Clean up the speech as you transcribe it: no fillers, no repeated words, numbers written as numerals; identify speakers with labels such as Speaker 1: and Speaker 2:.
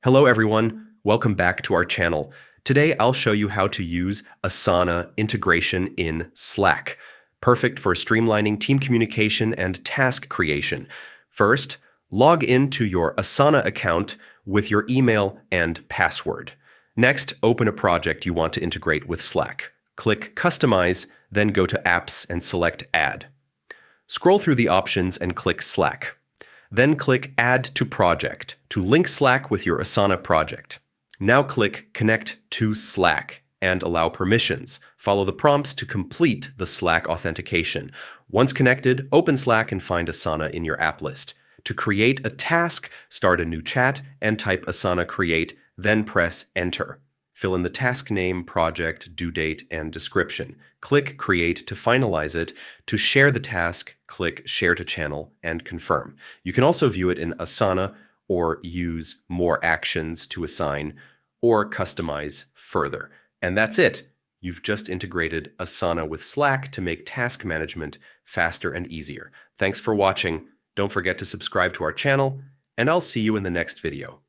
Speaker 1: Hello everyone, welcome back to our channel. Today I'll show you how to use Asana integration in Slack. Perfect for streamlining team communication and task creation. First, log into your Asana account with your email and password. Next, open a project you want to integrate with Slack. Click Customize, then go to Apps and select Add. Scroll through the options and click Slack. Then click Add to Project to link Slack with your Asana project. Now click Connect to Slack and allow permissions. Follow the prompts to complete the Slack authentication. Once connected, open Slack and find Asana in your app list. To create a task, start a new chat and type Asana Create, then press Enter. Fill in the task name, project, due date, and description. Click Create to finalize it. To share the task, click Share to Channel and confirm. You can also view it in Asana or use more actions to assign or customize further. And that's it. You've just integrated Asana with Slack to make task management faster and easier. Thanks for watching. Don't forget to subscribe to our channel, and I'll see you in the next video.